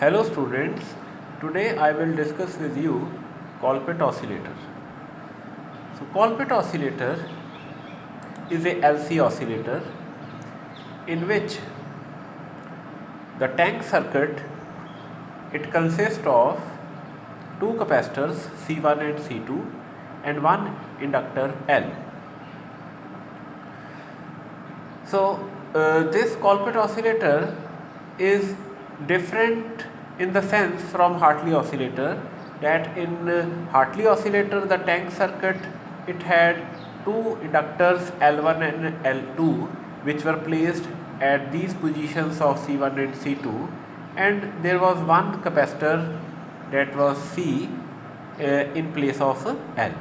Hello students, today I will discuss with you Colpit oscillator. So Colpit oscillator is a LC oscillator in which the tank circuit, it consists of two capacitors C1 and C2 and one inductor L. So this Colpit oscillator is different in the sense from Hartley oscillator, that in Hartley oscillator the tank circuit, it had two inductors L1 and L2 which were placed at these positions of C1 and C2, and there was one capacitor, that was C, in place of L.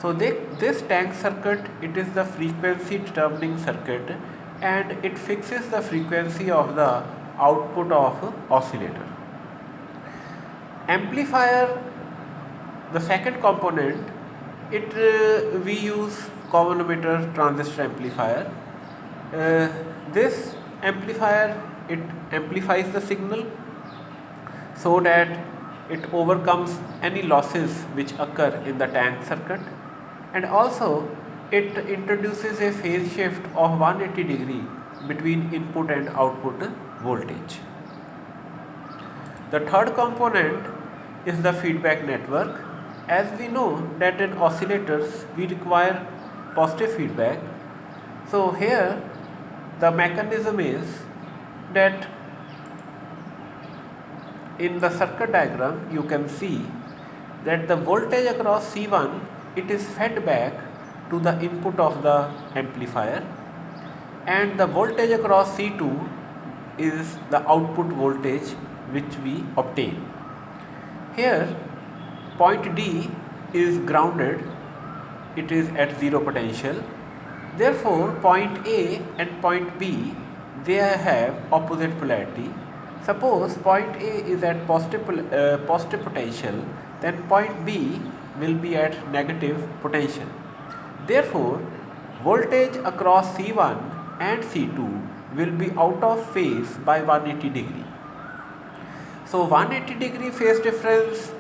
So this tank circuit, it is the frequency determining circuit, and it fixes the frequency of the output of oscillator. Amplifier, the second component, we use common emitter transistor amplifier. This amplifier, it amplifies the signal so that it overcomes any losses which occur in the tank circuit, and also it introduces a phase shift of 180 degree between input and output voltage. The third component is the feedback network. As we know that in oscillators we require positive feedback, so here the mechanism is that in the circuit diagram you can see that the voltage across C1, it is fed back to the input of the amplifier, and the voltage across C2 is the output voltage which we obtain. Here point D is grounded, it is at zero potential. Therefore point A and point B, they have opposite polarity. Suppose point A is at positive potential, then point B will be at negative potential. Therefore voltage across C1 and C2 will be out of phase by 180 degree. So 180 degree phase difference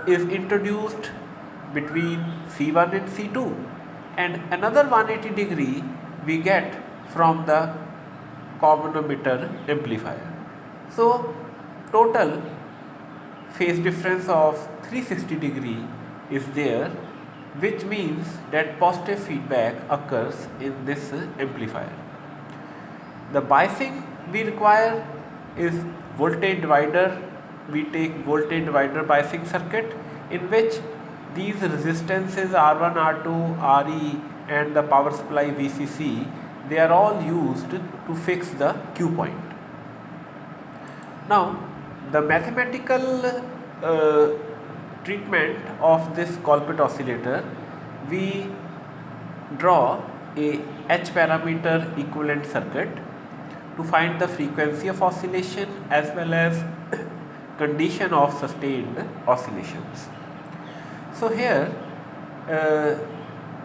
is introduced between C1 and C2, and another 180 degree we get from the common emitter amplifier. So total phase difference of 360 degree is there, which means that positive feedback occurs in this amplifier. The biasing we require is voltage divider. We take voltage divider biasing circuit, in which these resistances R1, R2, Re and the power supply VCC, they are all used to fix the Q point. Now the mathematical treatment of this Colpit oscillator, we draw a H parameter equivalent circuit to find the frequency of oscillation as well as condition of sustained oscillations. So here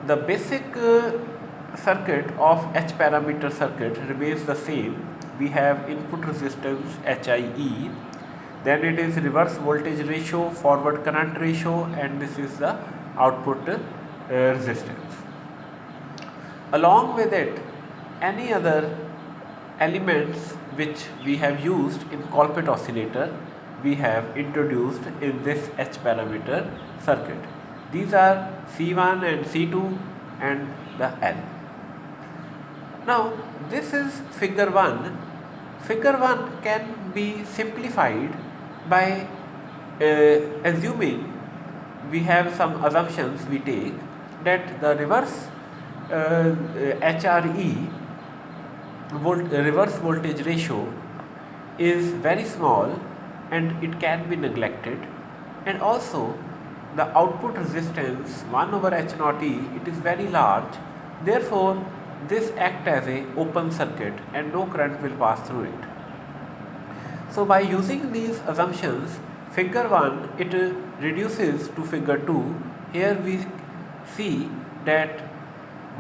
the basic circuit of H parameter circuit remains the same. We have input resistance HIE, then it is reverse voltage ratio, forward current ratio, and this is the output resistance. Along with it, any other elements which we have used in Colpit oscillator, we have introduced in this H parameter circuit. These are C1 and C2 and the L. Now this is figure 1. Figure 1 can be simplified by assuming, we have some assumptions we take, that the reverse HRE, reverse voltage ratio, is very small and it can be neglected, and also the output resistance 1 over H naught E, it is very large. Therefore this acts as a open circuit and no current will pass through it. So by using these assumptions, figure 1, it reduces to figure 2. Here we see that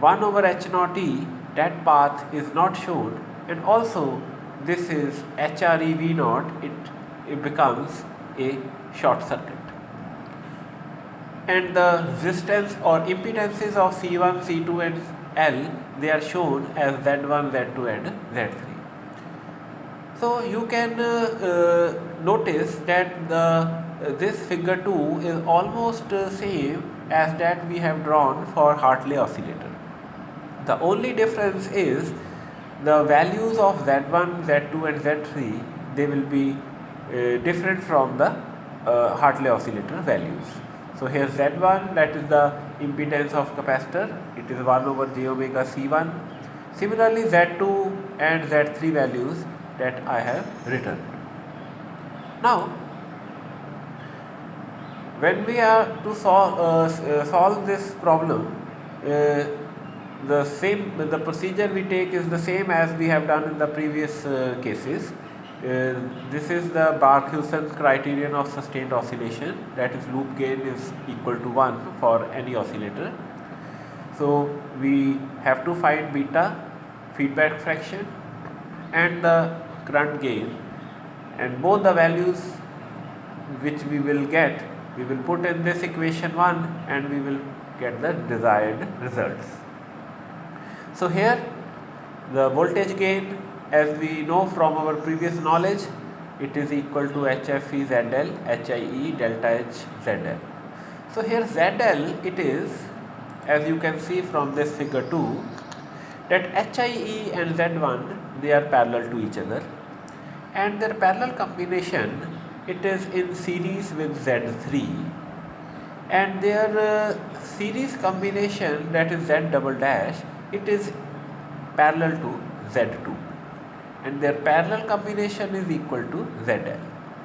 1 over H naught E, that path is not shown, and also this is HRE V0, it becomes a short circuit. And the resistance or impedances of C1, C2 and L, they are shown as Z1, Z2 and Z3. So you can notice that this figure 2 is almost same as that we have drawn for Hartley oscillator. The only difference is the values of Z1, Z2 and Z3, they will be different from the Hartley oscillator values. So here Z1, that is the impedance of capacitor, it is 1 over j omega C1. Similarly Z2 and Z3 values that I have written. Now when we are to solve this problem, the procedure we take is the same as we have done in the previous cases. This is the Barkhausen criterion of sustained oscillation, that is loop gain is equal to 1 for any oscillator. So we have to find beta, feedback fraction and the current gain, and both the values which we will get, we will put in this equation 1 and we will get the desired results. So here the voltage gain, as we know from our previous knowledge, it is equal to HFE ZL, HIE delta H ZL. So here ZL, it is, as you can see from this figure 2, that HIE and Z1, they are parallel to each other, and their parallel combination, it is in series with Z3, and their series combination, that is Z double dash, it is parallel to Z2, and their parallel combination is equal to ZL.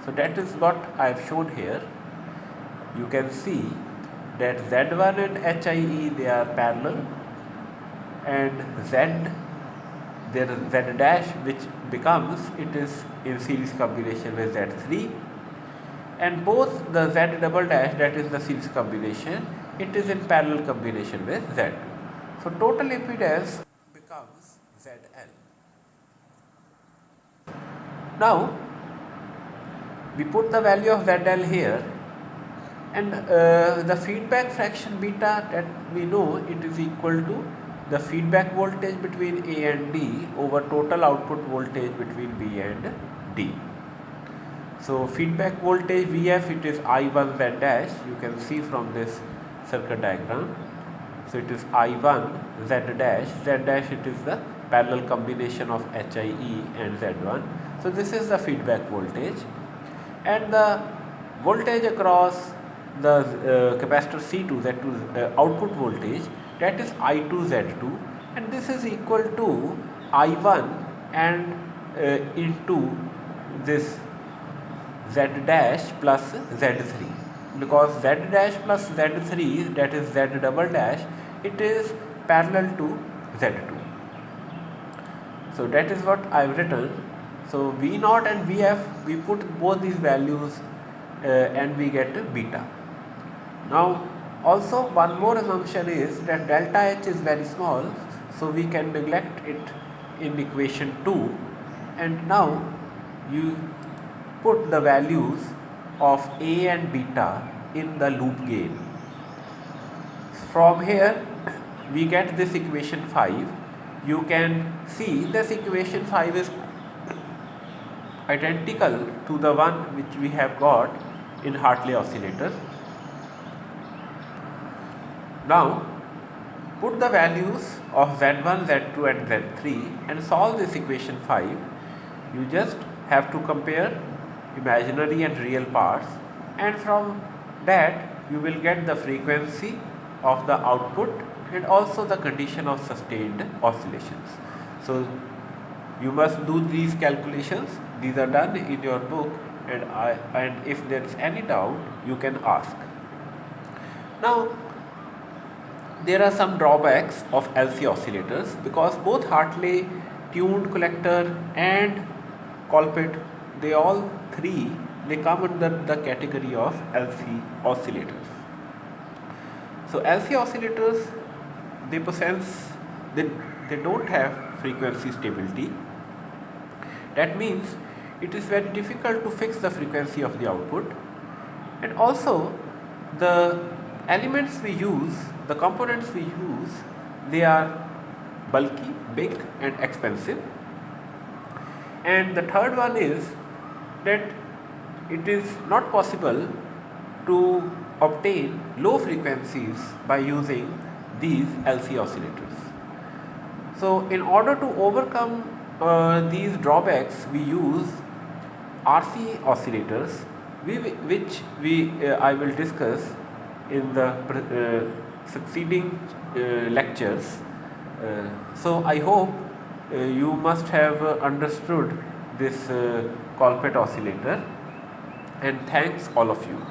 So that is what I have shown here. You can see that Z1 and HIE, they are parallel, and their Z dash, which becomes, it is in series combination with Z3, and both the Z double dash, that is the series combination, it is in parallel combination with Z2. So total impedance becomes ZL. Now we put the value of ZL here, and the feedback fraction beta, that we know it is equal to the feedback voltage between A and D over total output voltage between B and D. So feedback voltage Vf, it is I1 Z dash, you can see from this circuit diagram. So it is I1 Z dash it is the parallel combination of HIE and Z1. So this is the feedback voltage, and the voltage across the capacitor C2, that is output voltage, that is I2 Z2, and this is equal to I1 and into this Z dash plus Z3, because Z dash plus Z3, that is Z double dash, it is parallel to Z2. So that is what I have written. So V0 and Vf, we put both these values and we get beta. Now also one more assumption is that delta H is very small, so we can neglect it in equation 2, and now you put the values of A and beta in the loop gain. From here we get this equation 5. You can see this equation 5 is identical to the one which we have got in Hartley oscillator. Now put the values of Z1, Z2 and Z3 and solve this equation 5. You just have to compare imaginary and real parts, and from that you will get the frequency of the output and also the condition of sustained oscillations. So you must do these calculations. These are done in your book, and if there is any doubt you can ask. Now there are some drawbacks of LC oscillators, because both Hartley tuned collector and Colpit, they all three, they come under the category of LC oscillators. So LC oscillators, they don't have frequency stability, That means it is very difficult to fix the frequency of the output, and also the elements we use, the components we use, they are bulky, big and expensive. And the third one is that it is not possible to obtain low frequencies by using these LC oscillators. So in order to overcome these drawbacks, we use RC oscillators, I will discuss in the succeeding lectures. So I hope you must have understood this Colpett oscillator, and thanks all of you.